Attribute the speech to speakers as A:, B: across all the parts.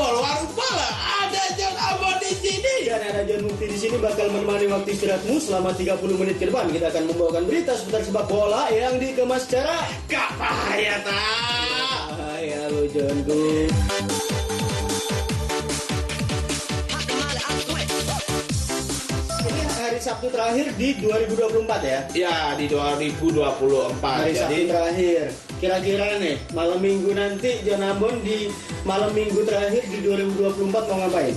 A: Jebol Warung Bola, ada John Ambon di sini.
B: Dan ada John Mukti di sini bakal menemani waktu istirahatmu selama 30 menit ke depan. Kita akan membawakan berita seputar sepak bola yang dikemas secara
A: Gak bahaya tak.
B: hai. Halo Johnku. Ini hari Sabtu terakhir di 2024 ya.
A: Ya di 2024.
B: Hari Sabtu terakhir. Kira-kira nih malam minggu nanti John Ambon di malam minggu terakhir di 2024 mau ngapain?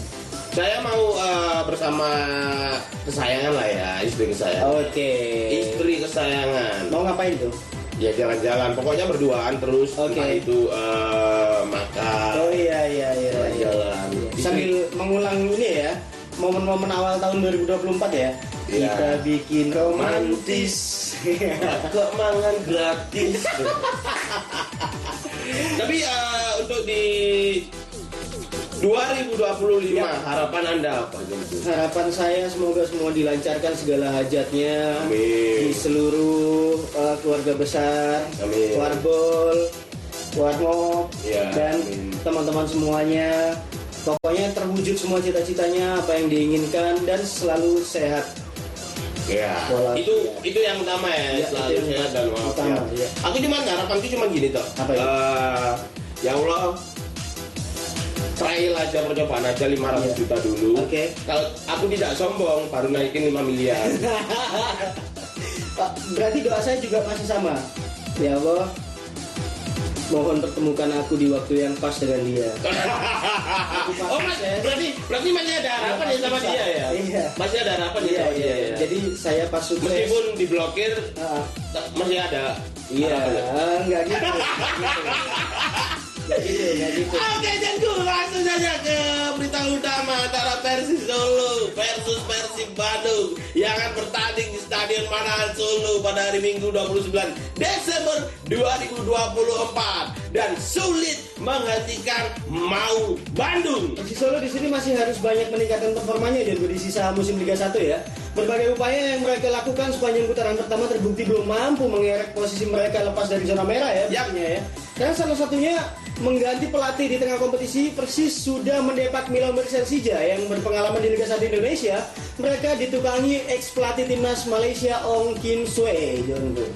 A: Saya mau bersama kesayangan lah ya, istri kesayangan.
B: Oke.
A: Istri kesayangan.
B: Mau ngapain tuh?
A: Ya jalan-jalan, pokoknya berduaan terus.
B: Oke.
A: Entah itu makan.
B: Oh iya.
A: Jalan.
B: Sambil mengulang ini ya, momen-momen awal tahun 2024 ya.
A: Iya.
B: Kita bikin romantis.
A: Kok mangan gratis. Tapi untuk di 2025
B: Ya.
A: harapan Anda apa?
B: Harapan saya semoga semua dilancarkan segala hajatnya
A: Amin.
B: di seluruh keluarga besar,
A: Amin.
B: Warbol, Warmop,
A: Ya,
B: dan
A: amin.
B: teman-teman semuanya. Pokoknya terwujud semua cita-citanya, apa yang diinginkan, dan selalu sehat.
A: Ya,
B: Walafiat.
A: itu yang utama ya,
B: Ya,
A: selalu
B: itu yang
A: sehat dan
B: utama,
A: walafiat.
B: ya.
A: Aku harapanku cuma gini toh.
B: Apa itu?
A: Ya Allah, trial aja, percobaan aja 500
B: Ya.
A: juta dulu.
B: Oke.
A: Kalau aku tidak sombong, baru naikin 5 miliar.
B: Pak, berarti doa saya juga masih sama. Ya Allah, mohon pertemukan aku di waktu yang pas dengan dia.
A: Oh, berarti masih ada harapan ya sama dia ya?
B: Iya.
A: Masih ada harapan ya sama dia ya?
B: Jadi saya pas sukses.
A: Meskipun diblokir,
B: Ah,
A: masih ada.
B: iya,
A: harapan.
B: enggak gitu. Enggak gitu.
A: Oke, Janku, langsung saja ke berita utama antara Persis Solo versus Persib Bandung yang akan bertanding di Stadion Manahan Solo pada hari Minggu 29 Desember 2024 dan sulit menghentikan mau Bandung.
B: Persis Solo di sini masih harus banyak meningkatkan performanya dan di sisa musim Liga 1 ya. Berbagai upaya yang mereka lakukan sepanjang putaran pertama terbukti belum mampu mengerek posisi mereka lepas dari zona merah ya.
A: Yap.
B: Pastinya ya. Karena salah satunya mengganti pelatih di tengah kompetisi. Persis sudah mendepak Milan Persija yang berpengalaman di Liga 1 Indonesia. Mereka ditukangi ex pelatih timnas Malaysia Ong Kim Sue.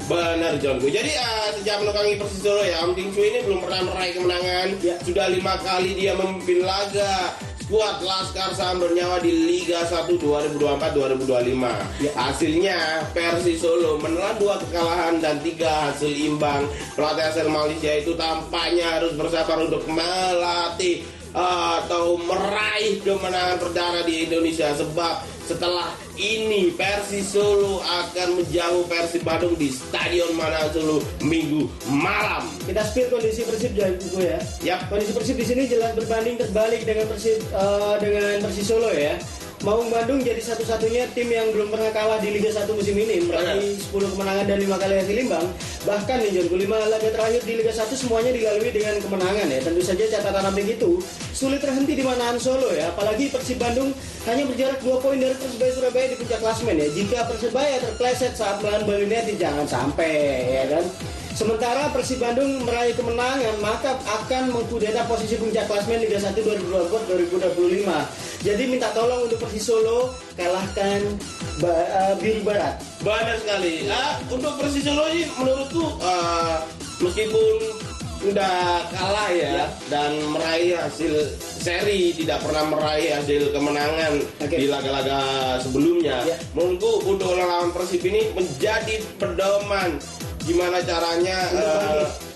A: Benar, Johnku. Jadi sejak menukangi Persis Solo ya, Om King Sui ini belum pernah meraih kemenangan.
B: Ya.
A: Sudah 5 kali dia memimpin laga skuad Laskar Saham Bernyawa di Liga 1 2024-2025.
B: Ya.
A: Hasilnya Persis Solo menelan 2 kekalahan dan 3 hasil imbang. Pelatih asal Malaysia itu tampaknya harus bersabar untuk melatih atau meraih kemenangan perdana di Indonesia, sebab setelah ini Persis Solo akan menjamu Persib Bandung di Stadion Manahan Solo Minggu malam.
B: Kita spill kondisi Persib Jago ya.
A: Yap.
B: Kondisi Persib di sini jelas berbanding terbalik dengan Persis Solo ya. Maung Bandung jadi satu-satunya tim yang belum pernah kalah di Liga 1 musim ini, meraih 10 kemenangan dan 5 kali hasil imbang. Bahkan nih John, 5 laga terakhir di Liga 1 semuanya dilalui dengan kemenangan ya. Tentu saja catatan samping itu sulit terhenti di Manahan Solo ya. Apalagi Persib Bandung hanya berjarak 2 poin dari Persebaya Surabaya di puncak klasemen ya. Jika Persebaya terpleset saat melawan Bali United jangan sampai ya kan. Sementara Persib Bandung meraih kemenangan, maka akan mengkudeta posisi puncak klasemen Liga 1 2024-2025. Jadi minta tolong untuk Persis Solo kalahkan Biru Barat.
A: Benar sekali. Untuk Persis Solo ini menurutku meskipun udah kalah ya, dan meraih hasil seri, tidak pernah meraih hasil kemenangan di laga-laga sebelumnya. Menurutku untuk lawan Persib ini menjadi pedoman gimana caranya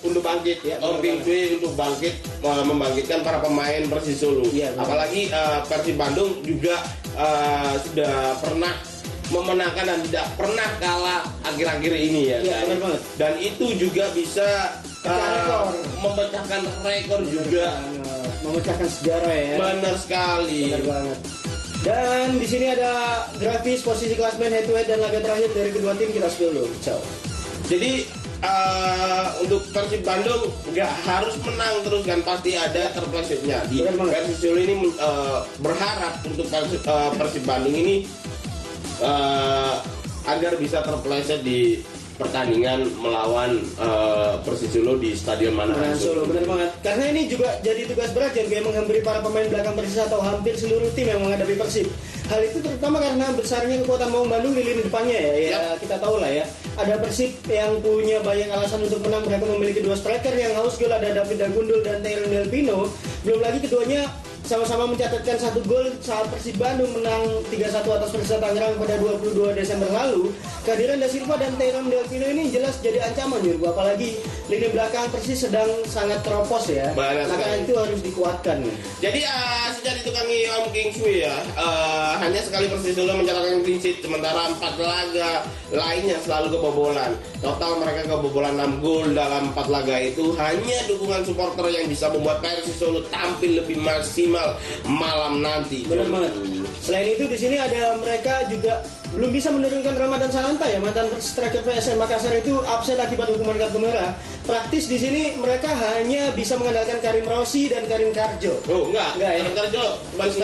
A: untuk bangkit ya, Om King Sui untuk bangkit, membangkitkan para pemain Persis Solo. Apalagi Persib Bandung juga sudah pernah memenangkan dan tidak pernah kalah akhir-akhir ini ya, kan?
B: Benar banget.
A: Dan itu juga bisa memecahkan rekor juga,
B: memecahkan sejarah ya.
A: benar sekali.
B: Benar banget. Dan di sini ada grafis posisi klasmen head to head dan laga terakhir dari kedua tim, kita spill dulu. Ciao.
A: Jadi untuk Persib Bandung nggak harus menang terus kan, pasti ada terplesetnya. Di Persib Solo ini berharap untuk Persib Bandung ini agar bisa terpleset di pertandingan melawan Persisolo di Stadion Manahan Solo.
B: Benar banget. Karena ini juga jadi tugas berat yang menghampiri para pemain belakang Persis atau hampir seluruh tim yang menghadapi Persib. Hal itu terutama karena besarnya kekuatan Maung Bandung di lini depannya ya. Kita tahu lah ya. Ada Persib yang punya banyak alasan untuk menang. Mereka memiliki dua striker yang haus gol, ada David Dagundul dan Tyrone Del Pino. Belum lagi keduanya sama-sama mencatatkan 1 gol saat Persib Bandung menang 3-1 atas Persita Tangerang pada 22 Desember lalu. Kehadiran Da Silva dan Tyrone Del Pino ini jelas jadi ancaman Jurgo, apalagi lini belakang Persis sedang sangat teropos ya. Maka itu harus dikuatkan.
A: Jadi sejak ditukangi Om King Sui ya, hanya sekali Persisolo mencatatkan clean sheet, sementara 4 laga lainnya selalu kebobolan. Total mereka kebobolan 6 gol dalam 4 laga itu. Hanya dukungan supporter yang bisa membuat Persisolo tampil lebih maksimal malam nanti.
B: Benar banget. Selain itu di sini ada mereka juga belum bisa menurunkan Ramadan Sananta ya, mantan striker PSM Makassar itu absen akibat hukuman kartu merah. Praktis di sini mereka hanya bisa mengandalkan Karim Rossi dan Karim Karjo.
A: Oh enggak ya. Karim Karjo balik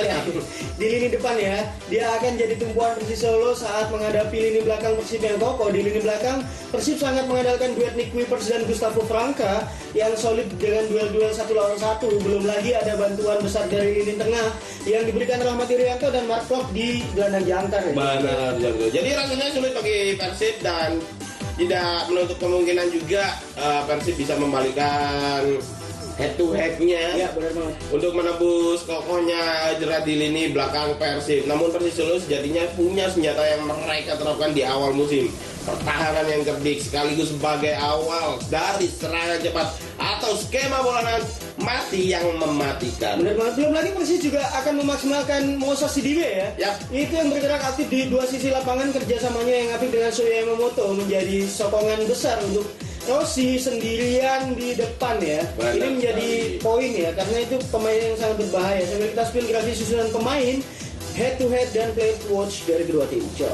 B: di lini depan ya, dia akan jadi tumpuan Persisolo saat menghadapi lini belakang Persib yang kokoh. Di lini belakang Persib sangat mengandalkan duet Nick Kuipers dan Gustavo Franca yang solid dengan duel-duel 1 lawan 1. Belum lagi ada bantuan besar dari lini tengah yang diberikan Rahmat Irianto dan Mark Klok di gelandang jangkar ya.
A: Benar. Jadi rasanya sulit bagi Persib dan tidak menutup kemungkinan juga Persib bisa membalikan head to headnya
B: ya, benar banget,
A: untuk menembus kokohnya jerat di lini belakang Persib. Namun Persisolo sejatinya punya senjata yang mereka terapkan di awal musim. Pertahanan yang cerdik sekaligus sebagai awal dari serangan cepat atau skema bola mati yang mematikan.
B: Benar banget. Belum lagi Persis juga akan memaksimalkan Moses Sidibe ya.
A: Yap.
B: Itu yang bergerak aktif di dua sisi lapangan, kerjasamanya yang apik dengan Shoya Yamamoto menjadi sokongan besar untuk Rossi sendirian di depan ya.
A: Benar
B: ini menjadi poin ya, karena itu pemain yang sangat berbahaya. Sambil kita spill grafis susunan pemain, head to head dan play to watch dari kedua tim. Ciao.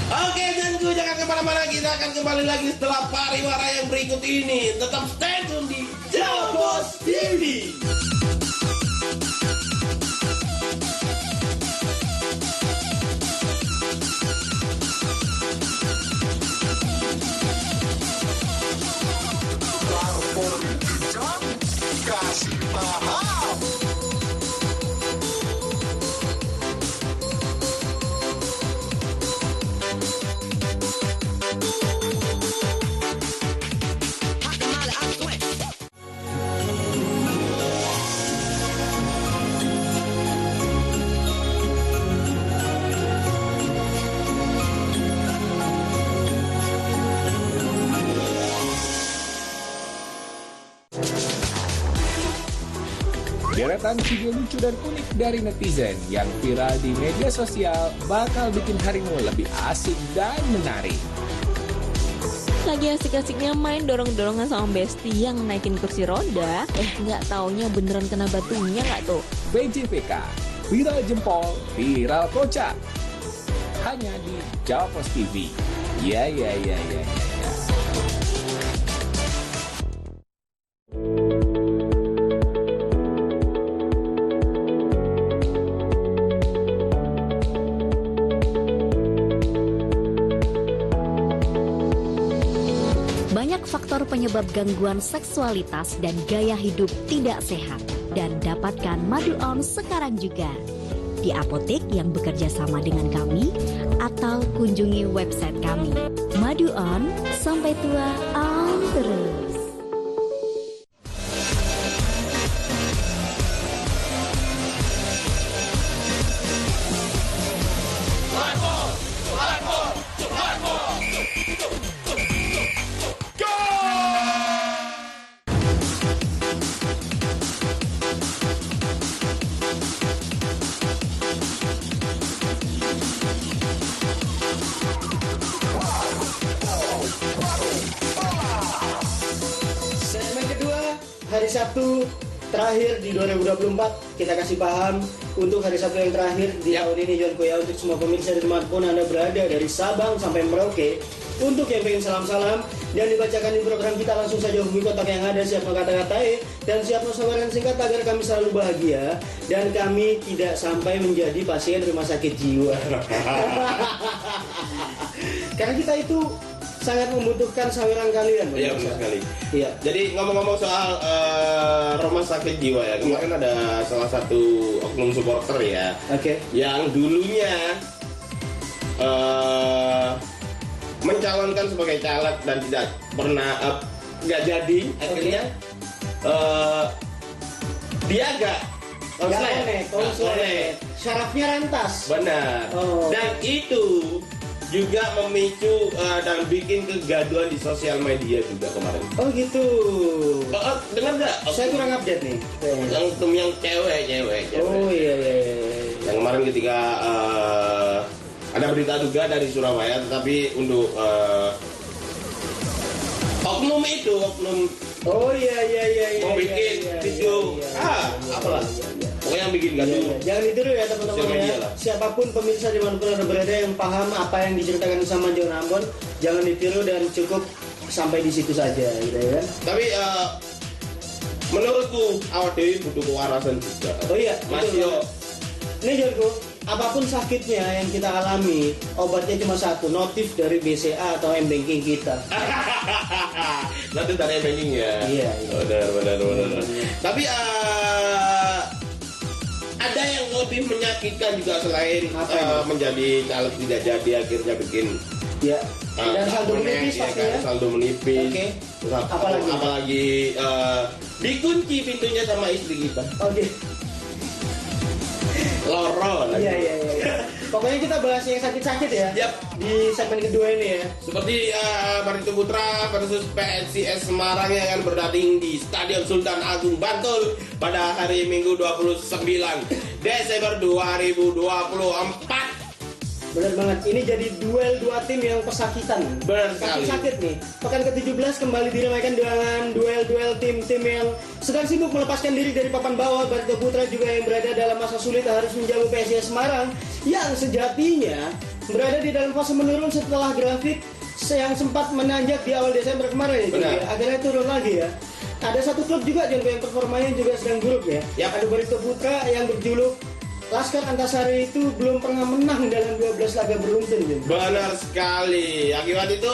A: Oke, jangan kemana-mana, kita akan kembali lagi setelah pariwara yang berikut ini. Tetap stay tune di Jawa Bos TV.
C: Kasih paham.
D: Deretan video lucu dan unik dari netizen yang viral di media sosial bakal bikin harimu lebih asik dan menarik.
E: Lagi asik-asiknya main dorong-dorongan sama Besti yang naikin kursi roda, nggak taunya beneran kena batunya nggak tuh?
D: BJVK, viral jempol, viral kocak. Hanya di Jawa Pos TV. Ya.
F: Banyak faktor penyebab gangguan seksualitas dan gaya hidup tidak sehat. Dan dapatkan Madu On sekarang juga di apotek yang bekerja sama dengan kami atau kunjungi website kami. Madu On, sampai tua on terus.
B: Hari Sabtu terakhir di 2024, kita kasih paham untuk hari Sabtu yang terakhir di tahun ini, John Koya, untuk semua pemirsa dimanapun Anda berada dari Sabang sampai Merauke. Untuk yang pengen salam-salam dan dibacakan di program kita, langsung saja hubungi kontak yang ada, siap kata-kata dan siap saweran singkat agar kami selalu bahagia dan kami tidak sampai menjadi pasien rumah sakit jiwa. Karena kita itu sangat membutuhkan saweran kalian.
A: Iya, benar sekali.
B: Iya.
A: Jadi ngomong-ngomong soal rumah sakit jiwa ya, kemarin ada salah satu oknum supporter ya,
B: Oke.
A: yang dulunya mencalonkan sebagai caleg dan tidak pernah nggak jadi, akhirnya dia agak
B: konslet. Syarafnya rantas.
A: benar.
B: Oh.
A: Dan itu juga memicu dan bikin kegaduhan di sosial media juga kemarin.
B: Oh gitu.
A: Dengar nggak?
B: Saya kurang update nih.
A: Yang cewek.
B: Oh iya.
A: Yang kemarin ketika ada berita juga dari Surabaya, tetapi untuk oknum
B: Oh iya.
A: mau bikin video apalah, pokoknya yang bikin gaduh.
B: Jangan ditiru ya teman-teman
A: Sosial media
B: ya.
A: lah.
B: Siapapun pemirsa dimanapun Anda berada yang paham apa yang diceritakan sama John Ambon, jangan ditiru dan cukup sampai di situ saja, gitu ya.
A: Tapi menurutku awak dewi butuh kewarasan juga.
B: Oh iya,
A: Mas
B: betul.
A: Yo.
B: Ini Jorgo, apapun sakitnya yang kita alami, obatnya cuma satu, notif dari BCA atau M-Banking kita.
A: Nanti dari banking ya.
B: Iya.
A: Benar. Tapi ada yang lebih menyakitkan juga selain
B: Apa ini?
A: menjadi caleg tidak jadi akhirnya bikin
B: Ya. Dan saldo menipis
A: ya
B: pastinya.
A: kan, saldo menipis.
B: Oke.
A: Terus
B: Apalagi?
A: apalagi dikunci pintunya sama istri kita.
B: Oke.
A: Loro lagi.
B: Iya. Pokoknya kita bahas yang sakit-sakit ya.
A: Yap.
B: Di segmen kedua ini ya.
A: Seperti Barito Putra versus PSIS Semarang yang akan bertanding di Stadion Sultan Agung Bantul pada hari Minggu 29 Desember 2024.
B: Benar banget. Ini jadi duel dua tim yang pesakitan.
A: Benar sekali.
B: Sakit nih. Pekan ke-17 kembali diramaikan dengan duel-duel tim-tim yang sedang sibuk melepaskan diri dari papan bawah. Barito Putra juga yang berada dalam masa sulit harus menjamu PSIS Semarang yang sejatinya berada di dalam fase menurun setelah grafik yang sempat menanjak di awal Desember kemarin.
A: Benar.
B: Ya. Akhirnya turun lagi ya. Ada satu klub juga yang performanya juga sedang buruk ya.
A: Yap.
B: Ada Barito Putra yang berjuluk Laskar Antasari itu belum pernah menang dalam 12 laga beruntun.
A: Benar sekali. Akibat itu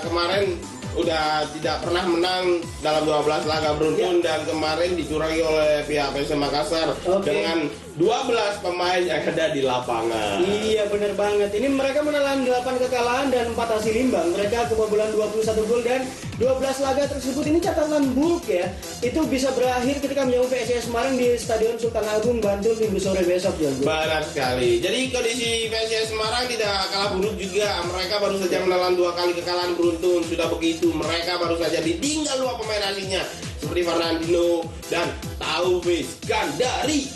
A: kemarin udah tidak pernah menang dalam 12 laga beruntun dan kemarin dicurangi oleh pihak PSM Makassar dengan 12 pemain yang ada di lapangan.
B: Iya benar banget. Ini mereka menelan 8 kekalahan dan 4 hasil imbang. Mereka kebobolan 21 gol dan 12 laga tersebut ini catatan buruk ya. Itu bisa berakhir ketika menjamu PSIS Semarang di Stadion Sultan Agung Bantul Minggu sore besok ya.
A: Benar sekali. Jadi kondisi PSIS Semarang tidak kalah buruk juga. Mereka baru saja menelan 2 kali kekalahan beruntun. Sudah begitu, mereka baru saja ditinggal 2 pemain asingnya seperti Fernandinho dan Taufik Skandari.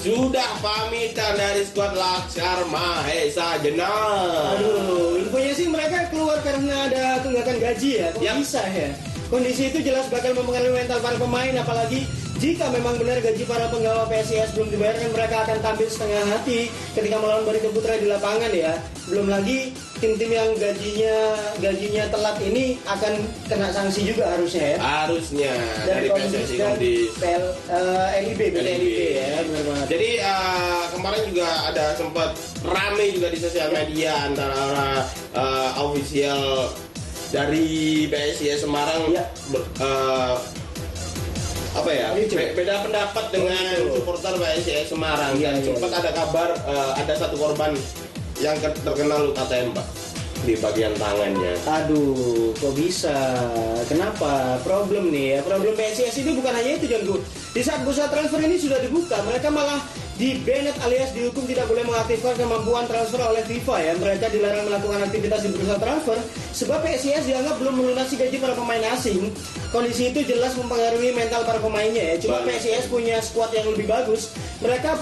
A: Sudah pamitan dari skuad Laskar Mahesa Jenar.
B: Aduh, infonya sih mereka keluar karena ada tunggakan gaji ya. Kok
A: Yap.
B: bisa ya? Kondisi itu jelas bakal mempengaruhi mental para pemain, apalagi jika memang benar gaji para penggawa PSIS belum dibayarkan, mereka akan tampil setengah hati ketika melawan Barito Putra di lapangan ya. Belum lagi tim-tim yang gajinya telat ini akan kena sanksi juga harusnya ya.
A: Harusnya dari PSSI
B: dan
A: di
B: LIB ya, benar banget.
A: Jadi kemarin juga ada sempat rame juga di sosial media antara official dari PSIS Semarang
B: Ya.
A: beda pendapat dengan supporter PSIS Semarang
B: Iya,
A: dan
B: iya,
A: sempat ada kabar ada satu korban yang terkena luka tembak di bagian tangannya.
B: Aduh, kok bisa? Kenapa? Problem nih ya. Problem PSIS ini bukan hanya itu, John Gu. Di saat bursa transfer ini sudah dibuka, mereka malah di-banned alias dihukum tidak boleh mengaktifkan kemampuan transfer oleh FIFA ya. Mereka dilarang melakukan aktivitas di bursa transfer sebab PSIS dianggap belum melunasi gaji para pemain asing. Kondisi itu jelas mempengaruhi mental para pemainnya ya. Cuma PSIS punya skuad yang lebih bagus. Mereka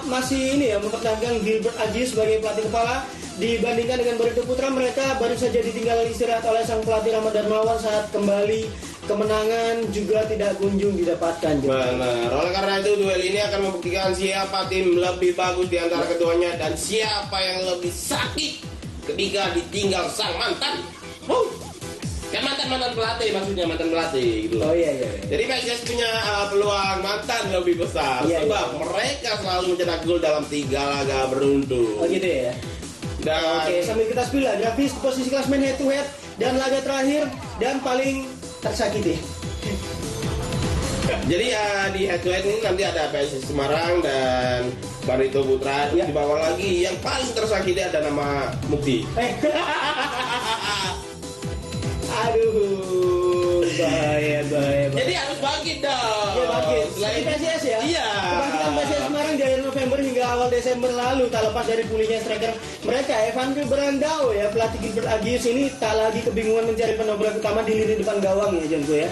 B: masih mempertahankan Gilbert Aji sebagai pelatih kepala. Dibandingkan dengan Barito Putra, mereka baru saja ditinggal istirahat oleh sang pelatih Rahmat Darmawan saat kembali kemenangan juga tidak kunjung didapatkan.
A: Benar. Oleh karena itu duel ini akan membuktikan siapa tim lebih bagus di antara keduanya dan siapa yang lebih sakit ketika ditinggal sang mantan. Kan mantan pelatih maksudnya, mantan pelatih gitu.
B: Oh iya.
A: Jadi PSIS punya peluang mantan lebih besar sebab mereka selalu mencetak gol dalam 3 laga beruntun.
B: Oh gitu ya.
A: Dan
B: Oke, sambil kita spill lah grafis posisi klasmen head to head dan laga terakhir dan paling tersakiti.
A: jadi di head to head ini nanti ada PSIS Semarang dan Barito Putra. Di bawah lagi yang paling tersakiti ada nama Mukti.
B: Aduh, bahaya.
A: Jadi harus bangkit dong.
B: Ya bangkit.
A: Selain
B: Di PSIS ya?
A: Iya.
B: Kebangkitan PSIS Semarang di akhir November hingga awal Desember lalu tak lepas dari pulihnya striker mereka Evandro Brandao ya. Pelatih Gilbert Agius ini tak lagi kebingungan mencari penobrak utama di lini depan gawang ya Jonko ya.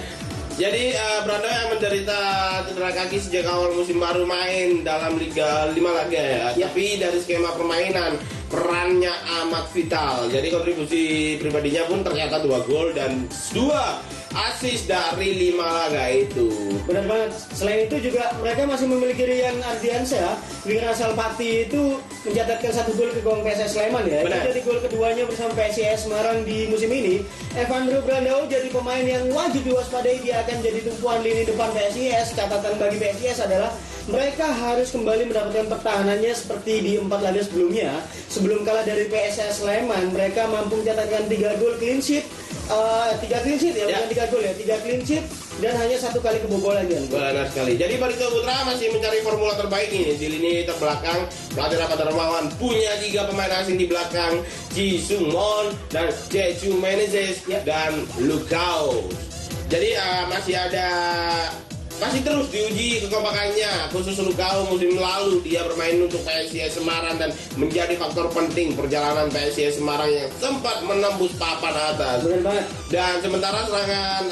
A: Jadi Brandao yang menderita cedera kaki sejak awal musim baru main dalam Liga 5 laga ya. Tapi dari skema permainan perannya amat vital. Jadi kontribusi pribadinya pun ternyata 2 gol dan 2 assist dari 5 laga itu.
B: Benar banget. Selain itu juga mereka masih memiliki Rian Ardiansyah, winger asal Pati itu mencatatkan 1 gol ke gawang PSS Sleman ya.
A: Benar.
B: Itu jadi gol keduanya bersama PSIS Semarang di musim ini. Evandro Brandao jadi pemain yang wajib diwaspadai, dia akan jadi tumpuan lini depan PSIS. Catatan bagi PSIS adalah mereka harus kembali mendapatkan pertahanannya seperti di 4 laga sebelumnya. Sebelum kalah dari PSS Sleman, mereka mampu mencatatkan 3 gol clean sheet. 3 clean sheet ya, bukan 3 gol ya, 3 clean sheet dan hanya 1 kali kebobolan kan.
A: Benar sekali. Jadi Barito Putra masih mencari formula terbaik ini di lini terbelakang. Pelatih Rapat Darmawan punya 3 pemain asing di belakang, Ji Sungmon dan Jeju Menezes dan Lukau. Jadi masih terus diuji kekompakannya, khusus Lukau musim lalu dia bermain untuk PSIS Semarang dan menjadi faktor penting perjalanan PSIS Semarang yang sempat menembus papan atas.
B: Benar banget.
A: Dan sementara serangan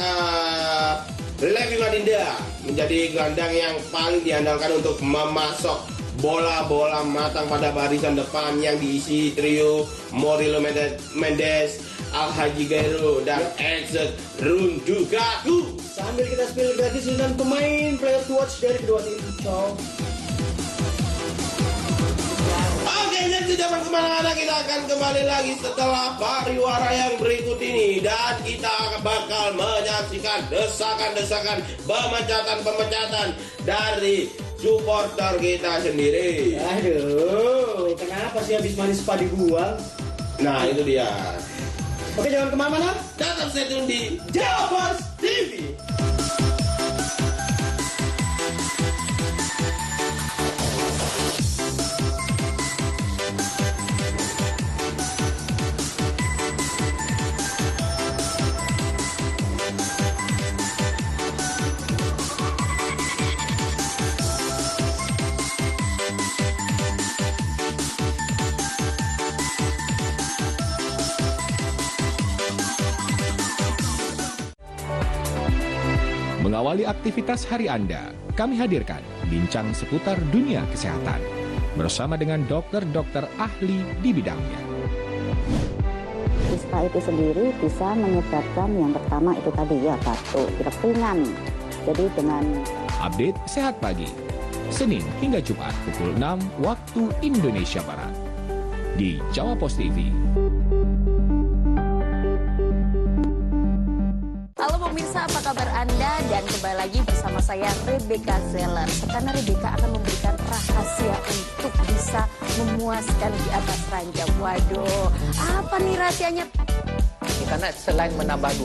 A: Levi Madinda menjadi gelandang yang paling diandalkan untuk memasok bola-bola matang pada barisan depan yang diisi trio Murilo Mendes, Al-Haji Gairo dan Exet Rundugaku.
B: Sambil kita spill gratis dan pemain player to watch dari kedua tim. Ciao.
A: Oke, jadi zaman kemana-mana kita akan kembali lagi setelah pariwara yang berikut ini. Dan kita bakal menyaksikan desakan-desakan, pemecatan-pemecatan dari supporter kita sendiri.
B: Aduh, kenapa sih habis manis spa dibuang?
A: Nah, itu dia.
B: Oke, jangan kemana-mana.
A: Tetap stay tune di Jawa Post TV.
D: Mengawali aktivitas hari Anda, kami hadirkan bincang seputar dunia kesehatan bersama dengan dokter-dokter ahli di bidangnya.
G: Ispa itu sendiri bisa menyebabkan yang pertama itu tadi ya batuk, pilek ringan. Jadi dengan
D: Update Sehat Pagi, Senin hingga Jumat pukul 6 waktu Indonesia Barat di Jawa Post TV.
H: Halo pemirsa, apa kabar Anda? Dan kembali lagi bersama saya Rebecca Zeller. Karena Rebecca akan memberikan rahasia untuk bisa memuaskan di atas ranjang. Waduh, apa nih rahasianya?
I: Karena selain menambah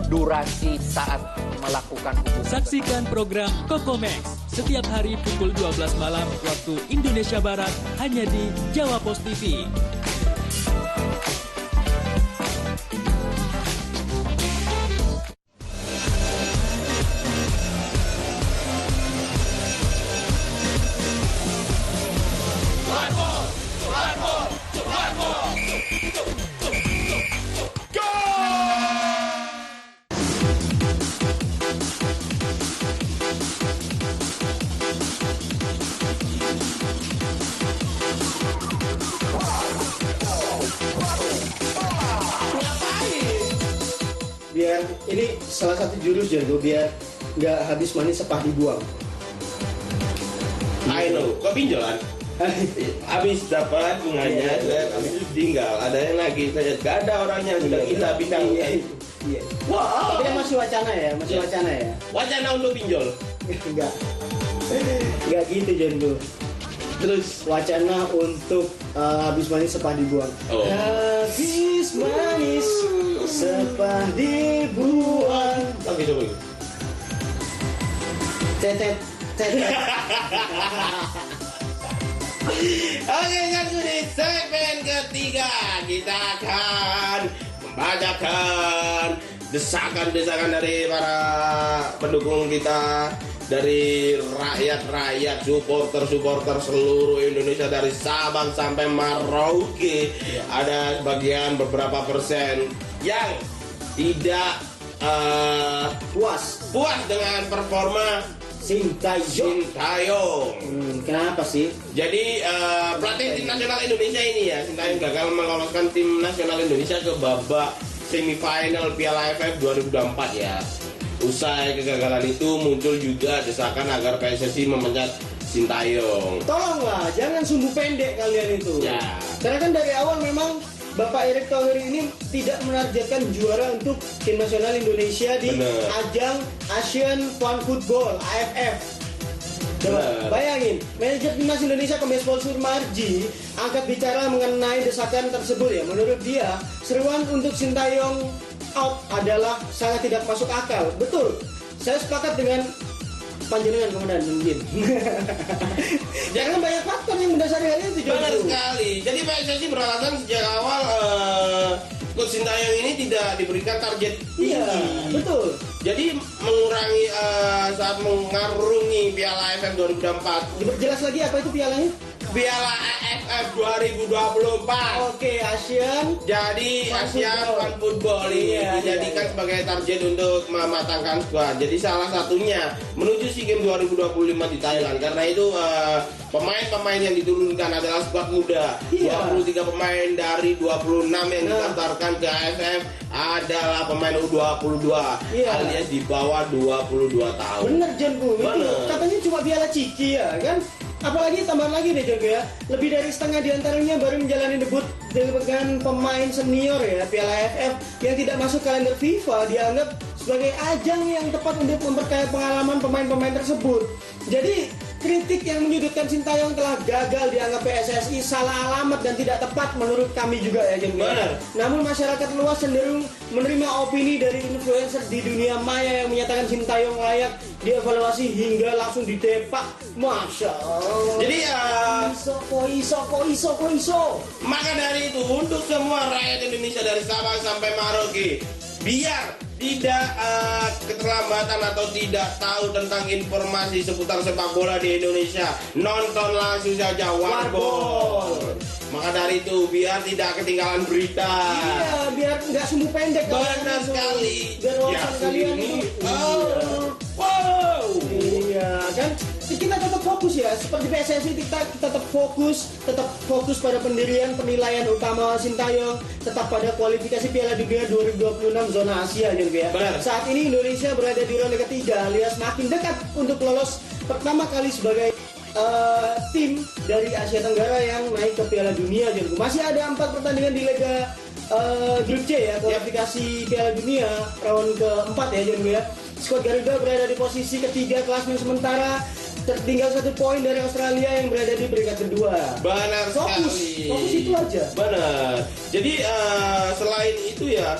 I: durasi saat melakukan hubungan.
J: Saksikan program Kokomex setiap hari pukul 12 malam waktu Indonesia Barat hanya di Jawa Post TV.
B: Biar ini salah satu jurus Jago, biar nggak habis manis sepah dibuang.
A: I know, kok pinjolan? Habis dapat bunganya, habis itu tinggal. Ada yang lagi, saya gak ada orangnya sudah kita bintang.
B: Iya.
A: Wah,
B: Tapi masih wacana ya, masih wacana ya.
A: wacana untuk pinjol.
B: Enggak gitu John tuh. Terus wacana untuk habis manis sepah dibuang.
A: Oh.
B: Habis manis sepah dibuang.
A: Oke, coba.
B: Tetet.
A: Oke, kan di segmen ketiga kita akan membacakan desakan-desakan dari para pendukung kita, dari rakyat-rakyat, supporter seluruh Indonesia dari Sabang sampai Merauke. Ada sebagian beberapa persen yang tidak puas dengan performa Sintayong.
B: Kenapa sih?
A: Jadi pelatih tim nasional Indonesia ini ya, Sintayong gagal meloloskan tim nasional Indonesia ke babak semifinal Piala AFF 2024 ya. Usai kegagalan itu muncul juga desakan agar PSSI memecat Sintayong.
B: Tolonglah, jangan sumbu pendek kalian itu.
A: Ya.
B: Karena kan dari awal memang Bapak Erick Thohir ini tidak menargetkan juara untuk tim nasional Indonesia di
A: Bener.
B: ajang Asian Fun Football AFF. Coba
A: Bener.
B: bayangin, manajer timnas Indonesia Kombes Pol Surmarji angkat bicara mengenai desakan tersebut ya. Menurut dia, seruan untuk Sintayong out adalah sangat tidak masuk akal. Betul, saya sepakat dengan panjenengan komandan mungkin. Jangan banyak faktor yang mendasari hal itu.
A: Benar sekali. Jadi PSSI beralasan sejak awal Coach Sintayong ini tidak diberikan target tinggi.
B: Iya, betul.
A: Jadi mengurangi saat mengarungi Piala AFF 2024.
B: Diperjelas lagi apa itu pialanya?
A: Piala AFF 2024.
B: Oke, Asian.
A: Jadi
B: Fun
A: Asian
B: Football.
A: Fun Football ini
B: Iya,
A: dijadikan
B: iya.
A: sebagai target untuk mematangkan skuad. Jadi salah satunya menuju SEA Games 2025 di Thailand. Karena itu pemain-pemain yang diturunkan adalah skuad muda.
B: Iya.
A: 23 pemain dari 26 yang didaftarkan ke AFF adalah pemain U22
B: Iya.
A: alias di bawah 22 tahun.
B: Bener Jonku, itu
A: Bener.
B: katanya cuma piala ciki ya kan? Apalagi tambahan lagi deh Jonku ya, lebih dari setengah diantaranya baru menjalani debut dengan pemain senior ya. Piala AFF yang tidak masuk kalender FIFA dianggap sebagai ajang yang tepat untuk memperkaya pengalaman pemain-pemain tersebut. Jadi kritik yang menyudutkan Sintayong telah gagal dianggap PSSI salah alamat dan tidak tepat menurut kami juga ya Jonku.
A: Benar.
B: Namun masyarakat luas cenderung menerima opini dari influencer di dunia maya yang menyatakan Sintayong layak dievaluasi hingga langsung ditepak. Masya Allah.
A: Jadi
B: iso.
A: maka dari itu untuk semua rakyat Indonesia dari Sabang sampai Merauke, biar tidak keterlambatan atau tidak tahu tentang informasi seputar sepak bola di Indonesia, nonton langsung saja Warbol. Maka dari itu biar tidak ketinggalan berita.
B: Iya, biar nggak sumbu pendek.
A: Benar sekali.
B: Biar wawasan kalian itu.
A: Wow.
B: Iya kan, kita tetap fokus ya. Seperti PSSI kita tetap fokus pada pendirian penilaian utama Sintayong, tetap pada kualifikasi Piala Dunia 2026 zona Asia gitu ya.
A: Benar.
B: Saat ini Indonesia berada di ronde ketiga alias makin dekat untuk lolos pertama kali sebagai tim dari Asia Tenggara yang naik ke Piala Dunia gitu. Masih ada 4 pertandingan di Liga Grup C ya, kualifikasi Piala Dunia round keempat ya gitu ya. Skuad Garuda berada di posisi ketiga klasemen sementara, tertinggal 1 poin dari Australia yang berada di peringkat kedua.
A: Benar
B: Fokus
A: sekali.
B: itu aja.
A: Benar. Jadi selain itu ya,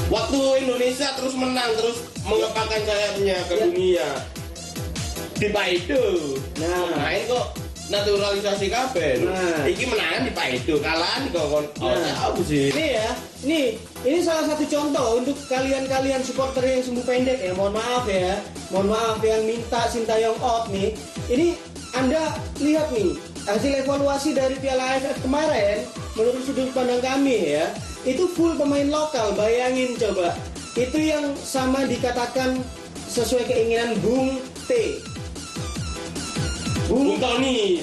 A: waktu Indonesia terus menang, terus mengepakkan sayapnya ke dunia, di Paido. Main kok naturalisasi kabel. Iki menangan di Paido, kalahan kok kon. Apa sih?
B: Ini ya, ini salah satu contoh untuk kalian supporter yang sumbu pendek ya. Mohon maaf yang minta Sintayong out nih. Ini Anda lihat nih hasil evaluasi dari Piala AFF kemarin. Menurut sudut pandang kami ya, itu full pemain lokal. Bayangin coba, itu yang sama dikatakan sesuai keinginan Bung T.
A: Bung Tony.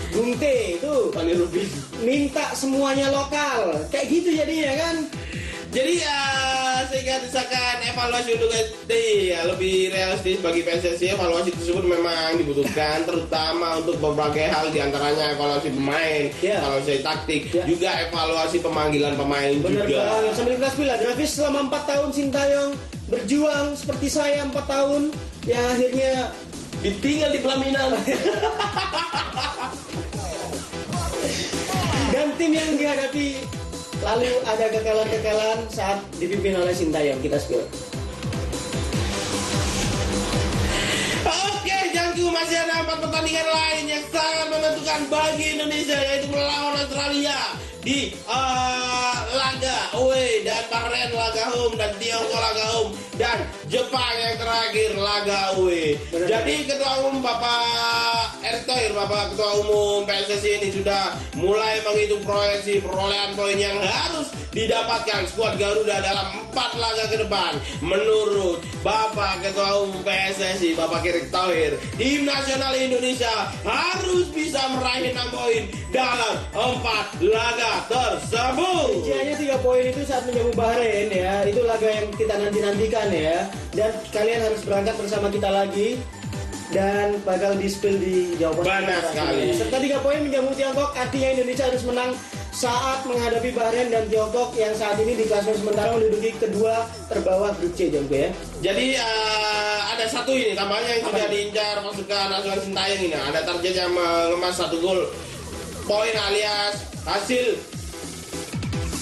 B: Bung T itu
A: Tony Rubin.
B: minta semuanya lokal, kayak gitu jadinya kan.
A: Jadi ketika desakan evaluasi untuk lebih realistis bagi PSSI, evaluasi tersebut memang dibutuhkan terutama untuk berbagai hal, diantaranya evaluasi pemain, evaluasi taktik, juga evaluasi pemanggilan pemain.
B: Benar
A: juga.
B: banget. Sambil kita spill, grafis selama 4 tahun Sintayong berjuang seperti saya 4 tahun yang akhirnya
A: ditinggal di pelaminan.
B: Dan tim yang dihadapi lalu ada kekalahan-kekalahan saat dipimpin oleh Sintayong. Kita spill.
A: Oke, Jangku, masih ada 4 pertandingan lain yang sangat menentukan bagi Indonesia, yaitu melawan Australia di laga away, dan Bahrain laga home, dan Tiongkok laga home, dan Jepang yang terakhir laga away. Jadi Ketua Umum Bapak Erick Thohir, Bapak Ketua Umum PSSI ini sudah mulai menghitung proyeksi perolehan poin yang harus didapatkan skuad Garuda dalam 4 laga ke depan. Menurut Bapak Ketua Umum PSSI, Bapak Erick Thohir, tim nasional Indonesia harus bisa meraih 6 poin dalam 4 laga tersebut.
B: Rinciannya 3 poin itu saat menjamu Bahrain ya. Itu laga yang kita nanti-nantikan ya. Dan kalian harus berangkat bersama kita lagi dan bakal di-spill di jawaban.
A: Benar sekali.
B: Serta 3 poin menjamu Tiongkok, artinya Indonesia harus menang saat menghadapi Bahrain dan Tiongkok yang saat ini di klasemen sementara menduduki kedua terbawah grup C, Jongko ya.
A: Jadi ada satu ini tambahnya yang sudah diincar pasukan nasional Sintayong ini. Ada targetnya mengemas 1 gol poin alias hasil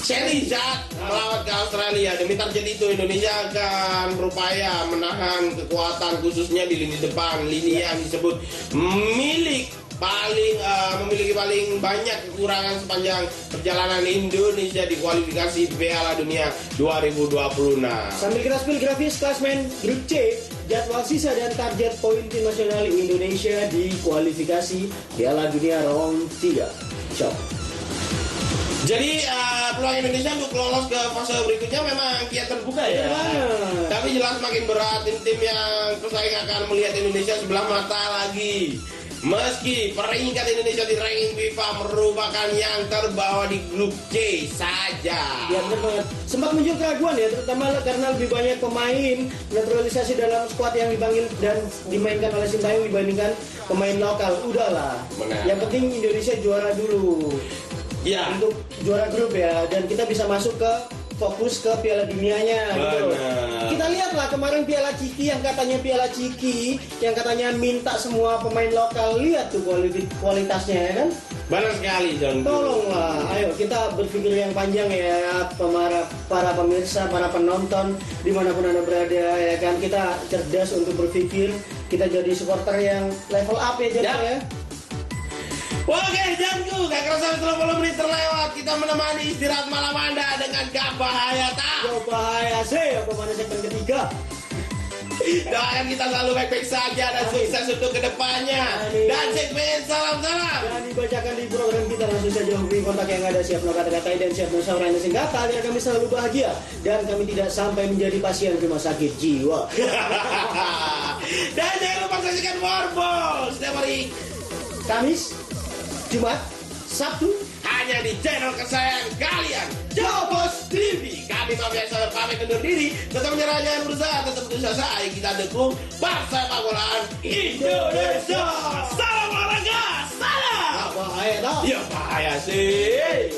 A: seri saat melawan ke Australia. Demi target itu, Indonesia akan berupaya menahan kekuatan khususnya di lini depan, lini yang disebut memiliki paling banyak kekurangan sepanjang perjalanan Indonesia di kualifikasi Piala Dunia 2026.
B: Sambil kita spill grafis klasmen grup C, jadwal sisa dan target poin tim nasional Indonesia di kualifikasi Piala Dunia round 3. Ciao.
A: Jadi peluang Indonesia untuk lolos ke fase berikutnya memang kian terbuka ya. Tapi jelas makin berat, tim-tim yang bersaing akan melihat Indonesia sebelah mata lagi. Meski peringkat Indonesia di ranking FIFA merupakan yang terbawah di grup C saja.
B: Ya benar banget. Sempat muncul keraguan ya, terutama karena lebih banyak pemain naturalisasi dalam skuad yang dipanggil dan dimainkan oleh Sintayong dibandingkan pemain lokal. Udahlah.
A: Benar.
B: Yang penting Indonesia juara dulu.
A: Ya.
B: Untuk juara grup ya, dan kita bisa masuk ke fokus ke Piala Dunianya gitu. Kita lihatlah kemarin Piala Ciki yang katanya Piala Ciki yang katanya minta semua pemain lokal, lihat tuh kualitasnya ya kan.
A: Benar sekali, John.
B: Tolonglah, ayo kita berpikir yang panjang ya, para pemirsa, para penonton dimanapun anda berada ya kan. Kita cerdas untuk berpikir, kita jadi supporter yang level up ya jadi ya.
A: Oke, Janku, gak kerasa 30 menit terlewat. Kita menemani istirahat malam Anda dengan Gak Bahaya Tak.
B: Gak bahaya sih, apa mana segmen ketiga.
A: Doakan kita selalu baik-baik saja dan sukses untuk kedepannya. Dan segmen salam-salam
B: Dan dibacakan di program kita, langsung saja hubungi kontak yang ada, siap no kata-kata dan siap no saluran yang singkata agar kami selalu bahagia dan kami tidak sampai menjadi pasien rumah sakit jiwa.
A: Dan jangan lupa saksikan Warbol setiap hari
B: Kamis, Jumat, Sabtu
A: hanya di channel kesayangan kalian, Jawabos TV. Kami biasa pamit undur diri. Tetap menyerah, jangan berusaha, tetap berusaha. Ayo kita dukung sepak bolaan Indonesia. Salam olahraga, salam.
B: bahaya tau.
A: Ya bahaya sih.